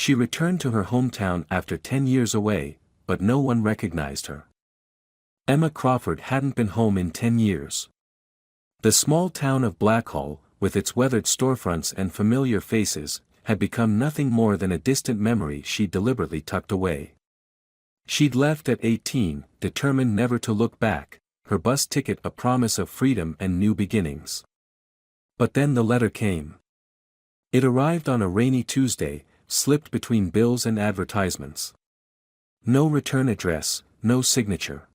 She returned to her hometown after 10 years away, but no one recognized her. Emma Crawford hadn't been home in 10 years. The small town of Blackhall, with its weathered storefronts and familiar faces, had become nothing more than a distant memory she'd deliberately tucked away. She'd left at 18, determined never to look back, her bus ticket a promise of freedom and new beginnings. But then the letter came. It arrived on a rainy Tuesday, slipped between bills and advertisements. No return address, no signature.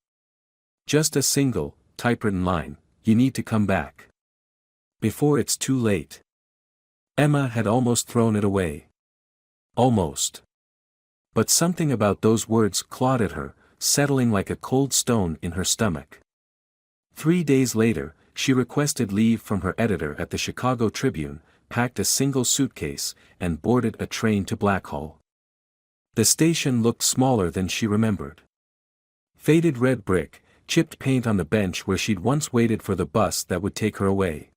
Just a single, typewritten line, "You need to come back before it's too late." Emma had almost thrown it away. Almost. But something about those words clawed at her, settling like a cold stone in her stomach. 3 days later, she requested leave from her editor at the Chicago Tribune, packed a single suitcase, and boarded a train to Blackhall. The station looked smaller than she remembered. Faded red brick, chipped paint on the bench where she'd once waited for the bus that would take her away.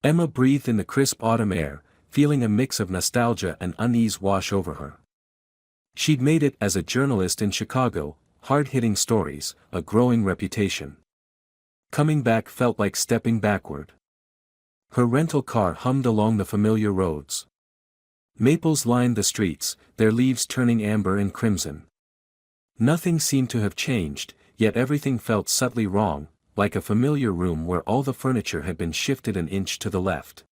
Emma breathed in the crisp autumn air, feeling a mix of nostalgia and unease wash over her. She'd made it as a journalist in Chicago, hard-hitting stories, a growing reputation. Coming back felt like stepping backward. Her rental car hummed along the familiar roads. Maples lined the streets, their leaves turning amber and crimson. Nothing seemed to have changed, yet everything felt subtly wrong, like a familiar room where all the furniture had been shifted an inch to the left.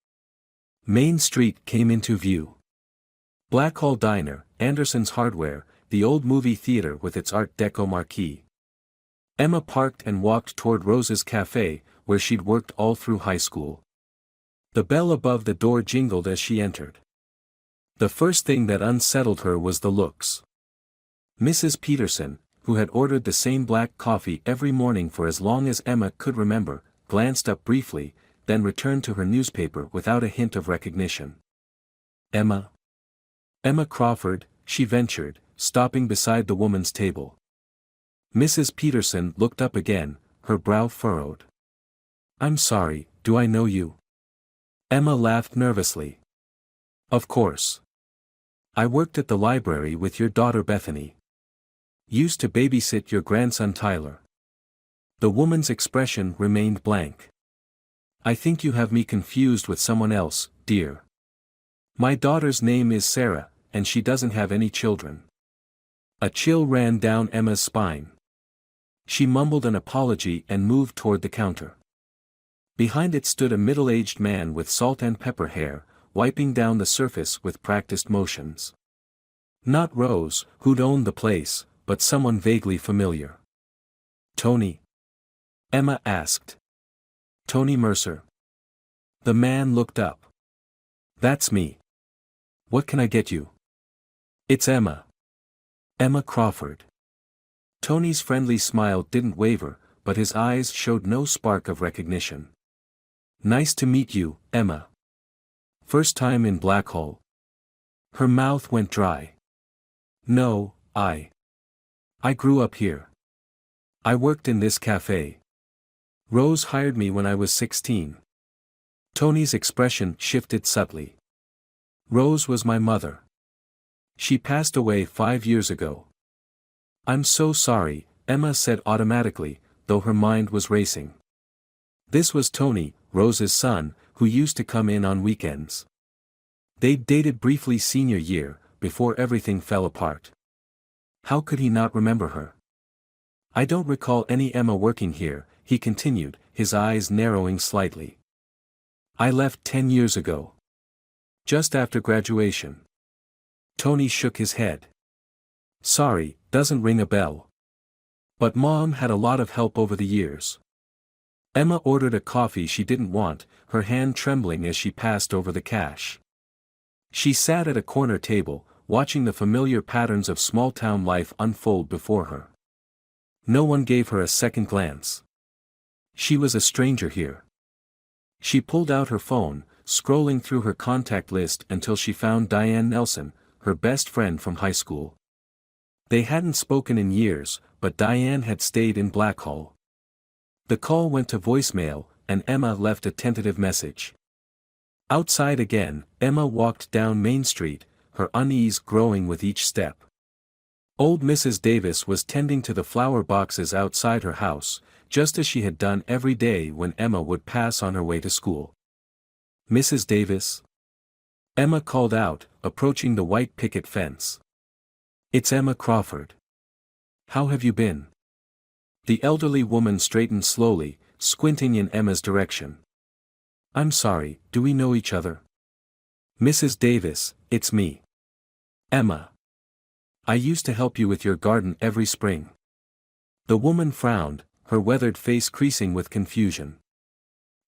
Main Street came into view. Blackhall Diner, Anderson's Hardware, the old movie theater with its Art Deco marquee. Emma parked and walked toward Rose's Cafe, where she'd worked all through high school. The bell above the door jingled as she entered. The first thing that unsettled her was the looks. Mrs. Peterson, who had ordered the same black coffee every morning for as long as Emma could remember, glanced up briefly, then returned to her newspaper without a hint of recognition. "Emma? Emma Crawford," she ventured, stopping beside the woman's table. Mrs. Peterson looked up again, her brow furrowed. "I'm sorry, do I know you?" Emma laughed nervously. "Of course. I worked at the library with your daughter Bethany. Used to babysit your grandson Tyler." The woman's expression remained blank. "I think you have me confused with someone else, dear. My daughter's name is Sarah, and she doesn't have any children." A chill ran down Emma's spine. She mumbled an apology and moved toward the counter. Behind it stood a middle-aged man with salt and pepper hair, wiping down the surface with practiced motions. Not Rose, who'd owned the place, but someone vaguely familiar. "Tony?" Emma asked. "Tony Mercer." The man looked up. "That's me. What can I get you?" "It's Emma. Emma Crawford." Tony's friendly smile didn't waver, but his eyes showed no spark of recognition. "Nice to meet you, Emma. First time in Blackhall?" Her mouth went dry. "No, I grew up here. I worked in this cafe. Rose hired me when I was 16. Tony's expression shifted subtly. "Rose was my mother. She passed away 5 years ago." "I'm so sorry," Emma said automatically, though her mind was racing. This was Tony, Rose's son, who used to come in on weekends. They'd dated briefly senior year, before everything fell apart. How could he not remember her? "I don't recall any Emma working here," he continued, his eyes narrowing slightly. "I left 10 years ago. Just after graduation." Tony shook his head. "Sorry, doesn't ring a bell. But Mom had a lot of help over the years." Emma ordered a coffee she didn't want, her hand trembling as she passed over the cash. She sat at a corner table, watching the familiar patterns of small-town life unfold before her. No one gave her a second glance. She was a stranger here. She pulled out her phone, scrolling through her contact list until she found Diane Nelson, her best friend from high school. They hadn't spoken in years, but Diane had stayed in Blackhall. The call went to voicemail, and Emma left a tentative message. Outside again, Emma walked down Main Street, her unease growing with each step. Old Mrs. Davis was tending to the flower boxes outside her house, just as she had done every day when Emma would pass on her way to school. "Mrs. Davis?" Emma called out, approaching the white picket fence. "It's Emma Crawford. How have you been?" The elderly woman straightened slowly, squinting in Emma's direction. "I'm sorry, do we know each other?" "Mrs. Davis, it's me. Emma. I used to help you with your garden every spring." The woman frowned, her weathered face creasing with confusion.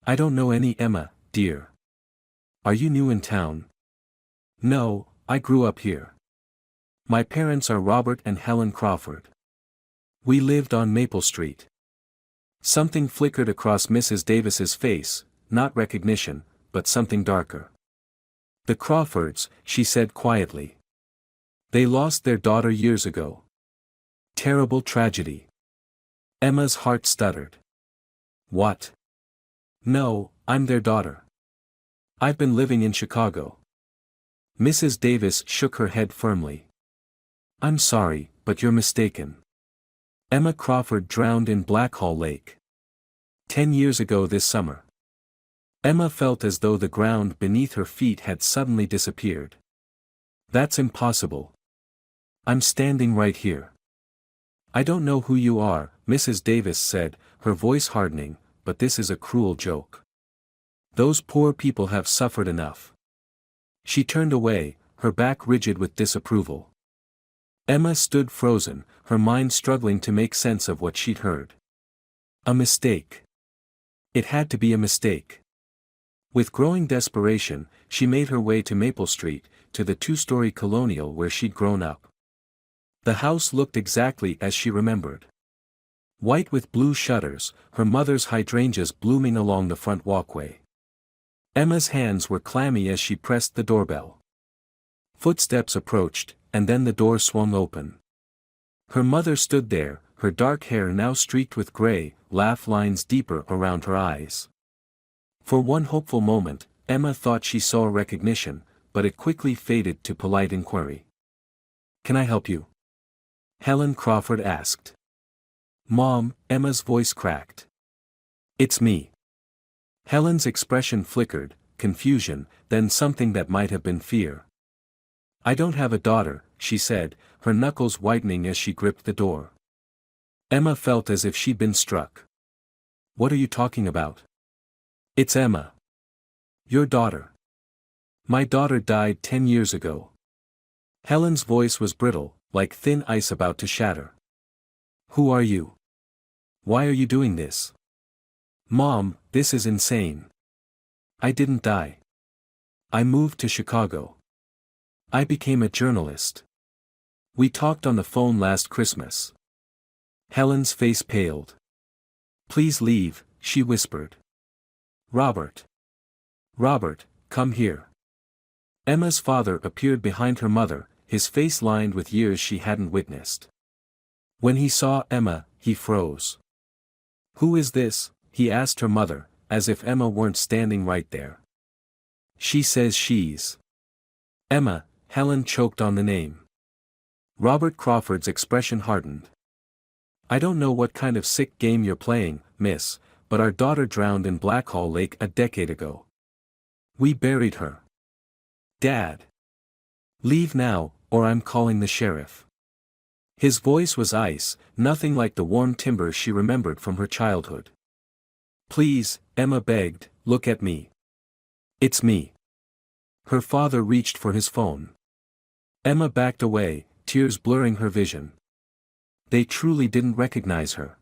"I don't know any Emma, dear. Are you new in town?" "No, I grew up here. My parents are Robert and Helen Crawford. We lived on Maple Street." Something flickered across Mrs. Davis's face, not recognition, but something darker. "The Crawfords," she said quietly. "They lost their daughter years ago. Terrible tragedy." Emma's heart stuttered. "What? No, I'm their daughter. I've been living in Chicago." Mrs. Davis shook her head firmly. "I'm sorry, but you're mistaken. Emma Crawford drowned in Blackhall Lake 10 years ago this summer." Emma felt as though the ground beneath her feet had suddenly disappeared. "That's impossible. I'm standing right here." "I don't know who you are," Mrs. Davis said, her voice hardening, "but this is a cruel joke. Those poor people have suffered enough." She turned away, her back rigid with disapproval. Emma stood frozen, her mind struggling to make sense of what she'd heard. A mistake. It had to be a mistake. With growing desperation, she made her way to Maple Street, to the two-story colonial where she'd grown up. The house looked exactly as she remembered. White with blue shutters, her mother's hydrangeas blooming along the front walkway. Emma's hands were clammy as she pressed the doorbell. Footsteps approached, and then the door swung open. Her mother stood there, her dark hair now streaked with gray, laugh lines deeper around her eyes. For one hopeful moment, Emma thought she saw recognition, but it quickly faded to polite inquiry. "Can I help you?" Helen Crawford asked. "Mom," Emma's voice cracked. "It's me." Helen's expression flickered, confusion, then something that might have been fear. "I don't have a daughter," she said, her knuckles whitening as she gripped the door. Emma felt as if she'd been struck. "What are you talking about?" "It's Emma. Your daughter. My daughter died 10 years ago." Helen's voice was brittle, like thin ice about to shatter. "Who are you? Why are you doing this?" "Mom, this is insane. I didn't die. I moved to Chicago. I became a journalist. We talked on the phone last Christmas." Helen's face paled. "Please leave," she whispered. "Robert. Robert, come here." Emma's father appeared behind her mother, his face lined with years she hadn't witnessed. When he saw Emma, he froze. "Who is this?" he asked her mother, as if Emma weren't standing right there. "She says she's Emma." Helen choked on the name. Robert Crawford's expression hardened. "I don't know what kind of sick game you're playing, miss, but our daughter drowned in Blackhall Lake a decade ago. We buried her. Dad. Leave now, or I'm calling the sheriff." His voice was ice, nothing like the warm timber she remembered from her childhood. "Please," Emma begged, "look at me. It's me." Her father reached for his phone. Emma backed away, tears blurring her vision. They truly didn't recognize her.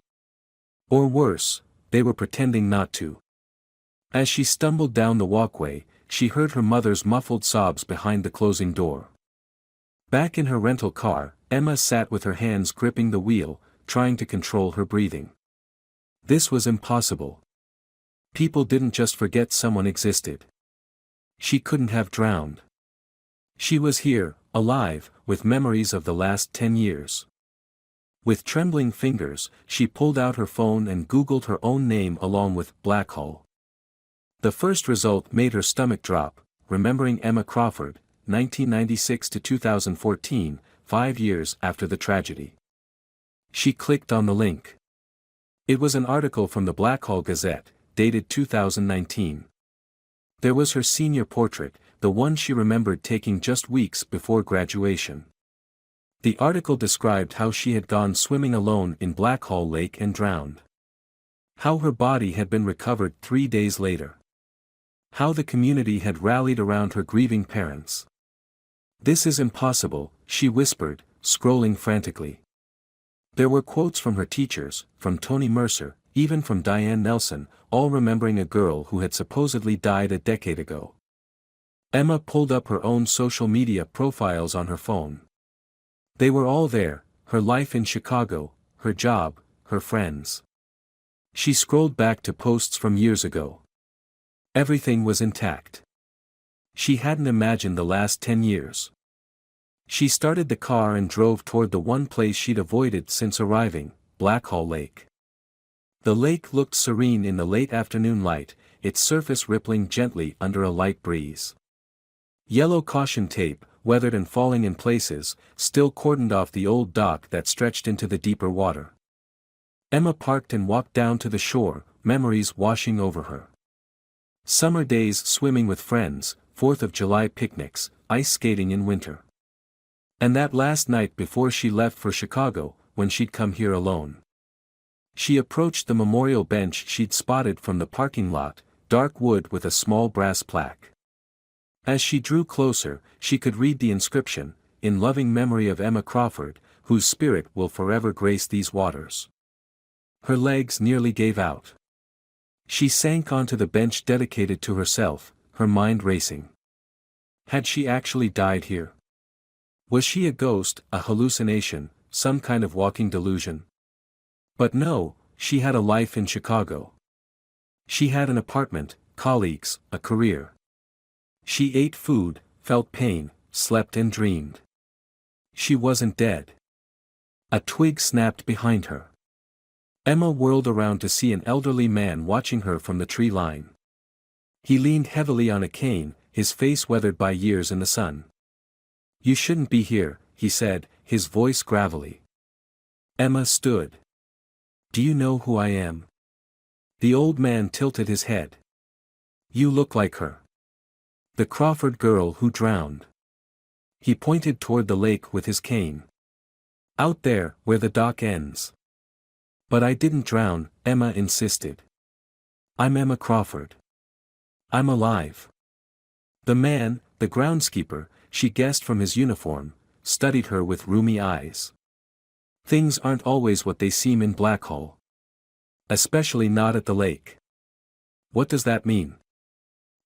Or worse, they were pretending not to. As she stumbled down the walkway, she heard her mother's muffled sobs behind the closing door. Back in her rental car, Emma sat with her hands gripping the wheel, trying to control her breathing. This was impossible. People didn't just forget someone existed. She couldn't have drowned. She was here, alive, with memories of the last 10 years. With trembling fingers, she pulled out her phone and Googled her own name along with Blackhall. The first result made her stomach drop, remembering Emma Crawford, 1996 to 2014, 5 years after the tragedy. She clicked on the link. It was an article from the Blackhall Gazette, dated 2019. There was her senior portrait, the one she remembered taking just weeks before graduation. The article described how she had gone swimming alone in Blackhall Lake and drowned. How her body had been recovered 3 days later. How the community had rallied around her grieving parents. "This is impossible," she whispered, scrolling frantically. There were quotes from her teachers, from Toni Mercer, even from Diane Nelson, all remembering a girl who had supposedly died a decade ago. Emma pulled up her own social media profiles on her phone. They were all there, her life in Chicago, her job, her friends. She scrolled back to posts from years ago. Everything was intact. She hadn't imagined the last 10 years. She started the car and drove toward the one place she'd avoided since arriving, Blackhall Lake. The lake looked serene in the late afternoon light, its surface rippling gently under a light breeze. Yellow caution tape, weathered and falling in places, still cordoned off the old dock that stretched into the deeper water. Emma parked and walked down to the shore, memories washing over her. Summer days swimming with friends, 4th of July picnics, ice skating in winter. And that last night before she left for Chicago, when she'd come here alone. She approached the memorial bench she'd spotted from the parking lot, dark wood with a small brass plaque. As she drew closer, she could read the inscription, "In loving memory of Emma Crawford, whose spirit will forever grace these waters." Her legs nearly gave out. She sank onto the bench dedicated to herself, her mind racing. Had she actually died here? Was she a ghost, a hallucination, some kind of walking delusion? But no, she had a life in Chicago. She had an apartment, colleagues, a career. She ate food, felt pain, slept and dreamed. She wasn't dead. A twig snapped behind her. Emma whirled around to see an elderly man watching her from the tree line. He leaned heavily on a cane, his face weathered by years in the sun. "You shouldn't be here," he said, his voice gravelly. Emma stood. "Do you know who I am?" The old man tilted his head. "You look like her. The Crawford girl who drowned." He pointed toward the lake with his cane. "Out there, where the dock ends." "But I didn't drown," Emma insisted. "I'm Emma Crawford. I'm alive." The man, the groundskeeper, she guessed from his uniform, studied her with rheumy eyes. Things aren't always what they seem in Blackhall. Especially not at the lake. "What does that mean?"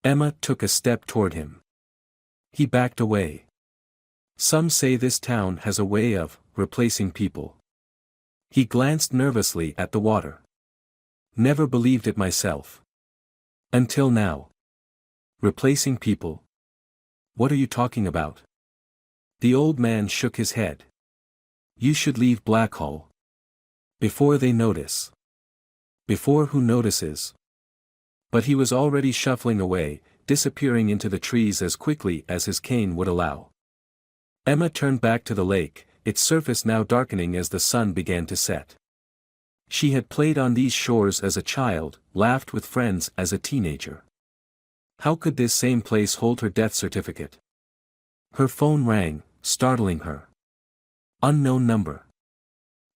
Emma took a step toward him. He backed away. "Some say this town has a way of replacing people." He glanced nervously at the water. "Never believed it myself. Until now." "Replacing people? What are you talking about?" The old man shook his head. "You should leave Blackhall. Before they notice." "Before who notices?" But he was already shuffling away, disappearing into the trees as quickly as his cane would allow. Emma turned back to the lake, its surface now darkening as the sun began to set. She had played on these shores as a child, laughed with friends as a teenager. How could this same place hold her death certificate? Her phone rang, startling her. Unknown number.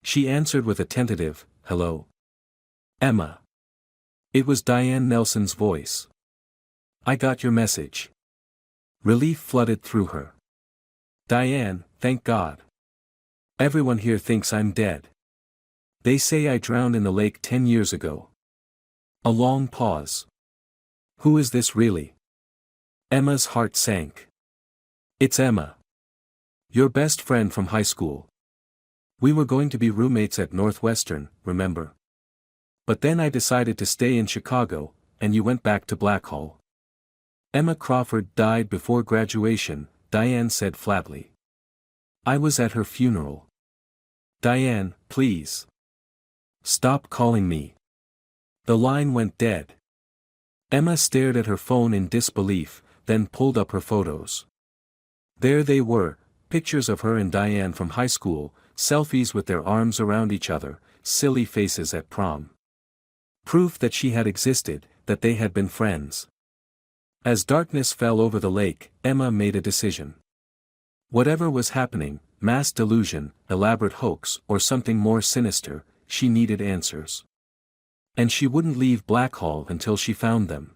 She answered with a tentative, "Hello. Emma." It was Diane Nelson's voice. "I got your message." Relief flooded through her. "Diane, thank God. Everyone here thinks I'm dead. They say I drowned in the lake 10 years ago." A long pause. "Who is this really?" Emma's heart sank. "It's Emma. Your best friend from high school. We were going to be roommates at Northwestern, remember? But then I decided to stay in Chicago, and you went back to Blackhall." "Emma Crawford died before graduation," Diane said flatly. "I was at her funeral." "Diane, please. Stop calling me." The line went dead. Emma stared at her phone in disbelief, then pulled up her photos. There they were, pictures of her and Diane from high school, selfies with their arms around each other, silly faces at prom. Proof that she had existed, that they had been friends. As darkness fell over the lake, Emma made a decision. Whatever was happening, mass delusion, elaborate hoax, or something more sinister, she needed answers. And she wouldn't leave Blackhall until she found them.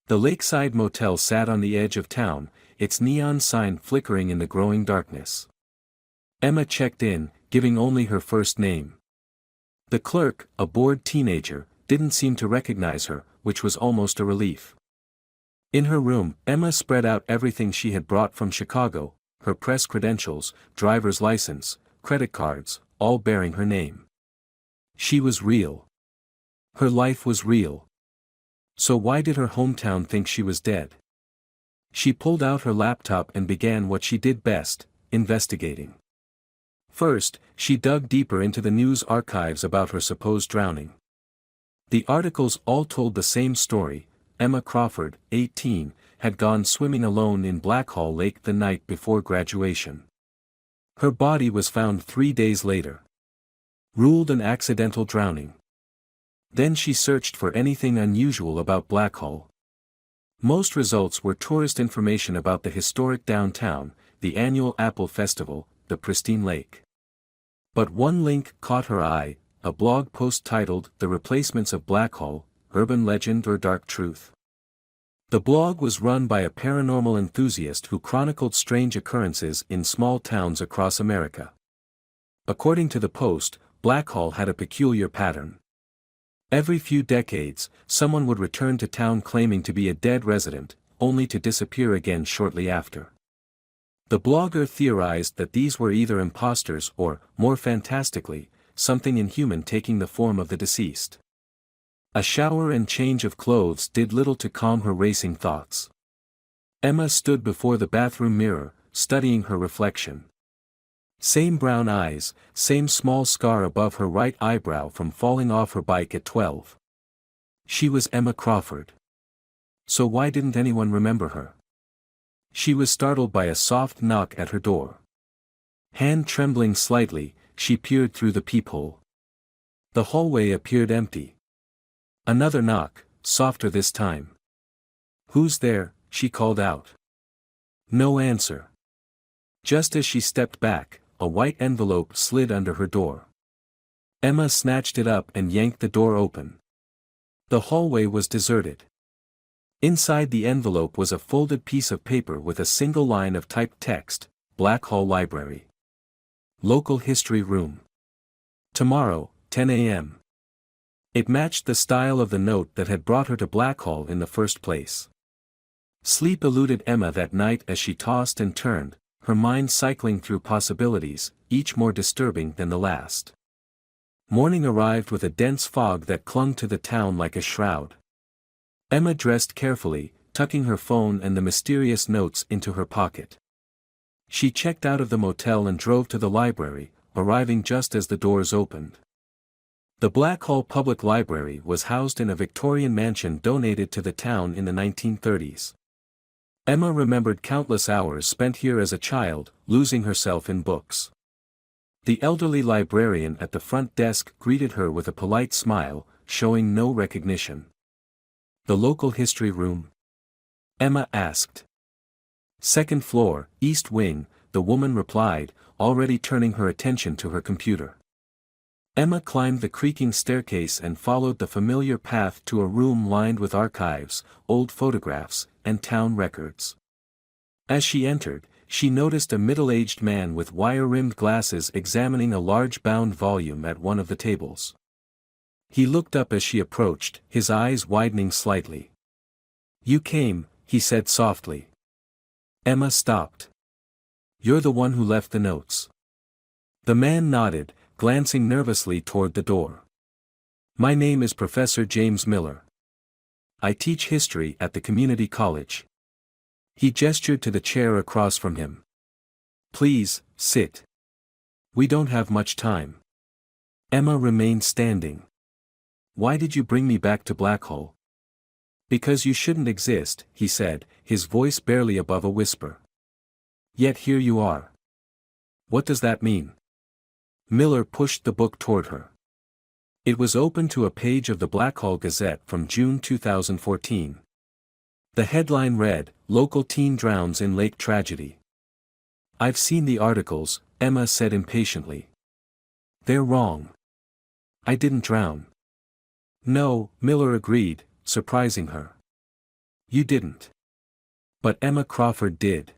The lakeside motel sat on the edge of town, its neon sign flickering in the growing darkness. Emma checked in, giving only her first name. The clerk, a bored teenager, didn't seem to recognize her, which was almost a relief. In her room, Emma spread out everything she had brought from Chicago, her press credentials, driver's license, credit cards, all bearing her name. She was real. Her life was real. So why did her hometown think she was dead? She pulled out her laptop and began what she did best, investigating. First, she dug deeper into the news archives about her supposed drowning. The articles all told the same story. Emma Crawford, 18, had gone swimming alone in Blackhall Lake the night before graduation. Her body was found 3 days later. Ruled an accidental drowning. Then she searched for anything unusual about Blackhall. Most results were tourist information about the historic downtown, the annual Apple Festival, the pristine lake. But one link caught her eye, a blog post titled "The Replacements of Blackhall, Urban Legend or Dark Truth." The blog was run by a paranormal enthusiast who chronicled strange occurrences in small towns across America. According to the post, Blackhall had a peculiar pattern. Every few decades, someone would return to town claiming to be a dead resident, only to disappear again shortly after. The blogger theorized that these were either imposters or, more fantastically, something inhuman taking the form of the deceased. A shower and change of clothes did little to calm her racing thoughts. Emma stood before the bathroom mirror, studying her reflection. Same brown eyes, same small scar above her right eyebrow from falling off her bike at 12. She was Emma Crawford. So why didn't anyone remember her? She was startled by a soft knock at her door. Hand trembling slightly, she peered through the peephole. The hallway appeared empty. Another knock, softer this time. "Who's there?" she called out. No answer. Just as she stepped back, a white envelope slid under her door. Emma snatched it up and yanked the door open. The hallway was deserted. Inside the envelope was a folded piece of paper with a single line of typed text, "Blackhall Library. Local History Room. Tomorrow, 10 a.m. It matched the style of the note that had brought her to Blackhall in the first place. Sleep eluded Emma that night as she tossed and turned, her mind cycling through possibilities, each more disturbing than the last. Morning arrived with a dense fog that clung to the town like a shroud. Emma dressed carefully, tucking her phone and the mysterious notes into her pocket. She checked out of the motel and drove to the library, arriving just as the doors opened. The Blackhall Public Library was housed in a Victorian mansion donated to the town in the 1930s. Emma remembered countless hours spent here as a child, losing herself in books. The elderly librarian at the front desk greeted her with a polite smile, showing no recognition. "The local history room?" Emma asked. "Second floor, east wing," the woman replied, already turning her attention to her computer. Emma climbed the creaking staircase and followed the familiar path to a room lined with archives, old photographs, and town records. As she entered, she noticed a middle-aged man with wire-rimmed glasses examining a large bound volume at one of the tables. He looked up as she approached, his eyes widening slightly. "You came," he said softly. Emma stopped. "You're the one who left the notes." The man nodded, glancing nervously toward the door. "My name is Professor James Miller. I teach history at the community college." He gestured to the chair across from him. "Please, sit. We don't have much time." Emma remained standing. "Why did you bring me back to Blackhall?" "Because you shouldn't exist," he said, his voice barely above a whisper. Yet here you are. What does that mean? Miller pushed the book toward her. It was open to a page of the Blackhall Gazette from June 2014. The headline read, "Local Teen Drowns in Lake Tragedy." "I've seen the articles," Emma said impatiently. "They're wrong. I didn't drown." "No," Miller agreed, surprising her. "You didn't. But Emma Crawford did."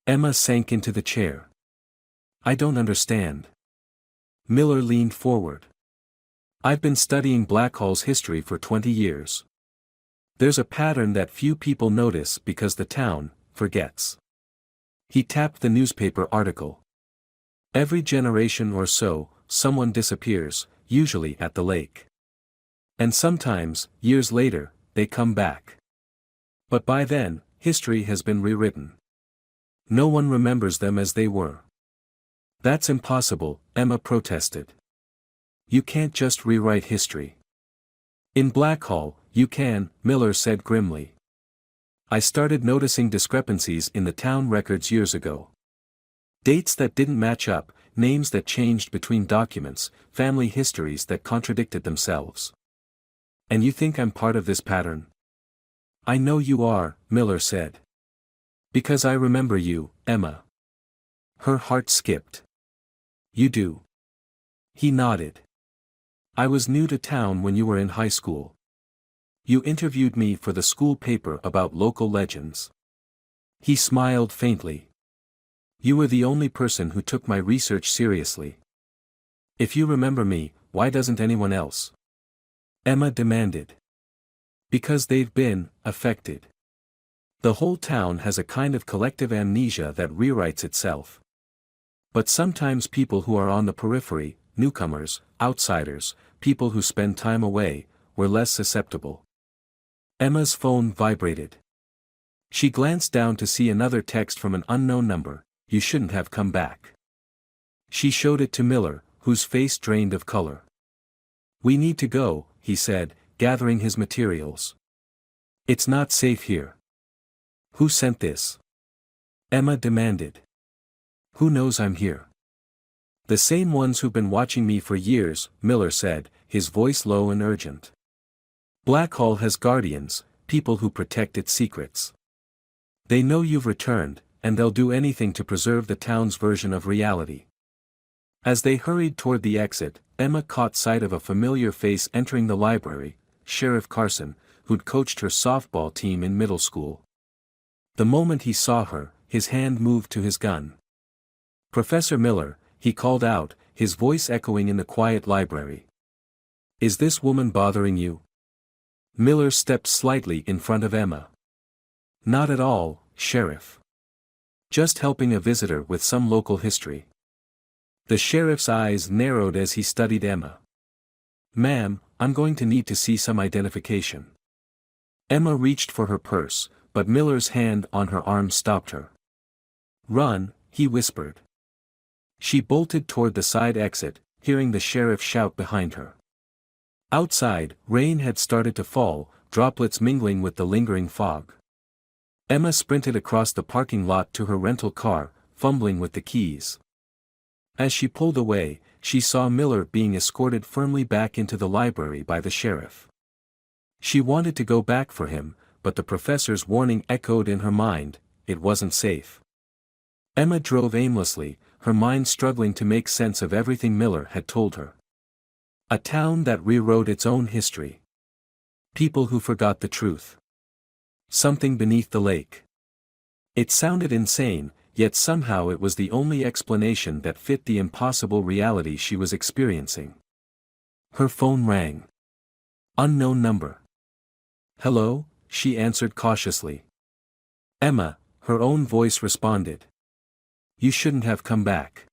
Emma sank into the chair. "I don't understand." Miller leaned forward. "I've been studying Blackhall's history for 20 years. There's a pattern that few people notice because the town forgets." He tapped the newspaper article. "Every generation or so, someone disappears, usually at the lake. And sometimes, years later, they come back. But by then, history has been rewritten. No one remembers them as they were." "That's impossible," Emma protested. "You can't just rewrite history." "In Blackhall, you can," Miller said grimly. "I started noticing discrepancies in the town records years ago. Dates that didn't match up, names that changed between documents, family histories that contradicted themselves. And you think I'm part of this pattern?" "I know you are," Miller said. "Because I remember you, Emma." Her heart skipped. "You do?" He nodded. "I was new to town when you were in high school. You interviewed me for the school paper about local legends." He smiled faintly. "You were the only person who took my research seriously. If you remember me, why doesn't anyone else?" Emma demanded. "Because they've been affected. The whole town has a kind of collective amnesia that rewrites itself. But sometimes people who are on the periphery, newcomers, outsiders, people who spend time away, were less susceptible." Emma's phone vibrated. She glanced down to see another text from an unknown number, "You shouldn't have come back." She showed it to Miller, whose face drained of color. "We need to go," he said, gathering his materials. "It's not safe here." "Who sent this?" Emma demanded. "Who knows I'm here?" "The same ones who've been watching me for years," Miller said, his voice low and urgent. "Blackhall has guardians, people who protect its secrets. They know you've returned, and they'll do anything to preserve the town's version of reality." As they hurried toward the exit, Emma caught sight of a familiar face entering the library, Sheriff Carson, who'd coached her softball team in middle school. The moment he saw her, his hand moved to his gun. "Professor Miller," he called out, his voice echoing in the quiet library. "Is this woman bothering you?" Miller stepped slightly in front of Emma. "Not at all, Sheriff. Just helping a visitor with some local history." The sheriff's eyes narrowed as he studied Emma. "Ma'am, I'm going to need to see some identification." Emma reached for her purse, but Miller's hand on her arm stopped her. "Run," he whispered. She bolted toward the side exit, hearing the sheriff shout behind her. Outside, rain had started to fall, droplets mingling with the lingering fog. Emma sprinted across the parking lot to her rental car, fumbling with the keys. As she pulled away, she saw Miller being escorted firmly back into the library by the sheriff. She wanted to go back for him, but the professor's warning echoed in her mind, it wasn't safe. Emma drove aimlessly, her mind struggling to make sense of everything Miller had told her. A town that rewrote its own history. People who forgot the truth. Something beneath the lake. It sounded insane, yet somehow it was the only explanation that fit the impossible reality she was experiencing. Her phone rang. Unknown number. "Hello?" she answered cautiously. "Emma," her own voice responded. "You shouldn't have come back."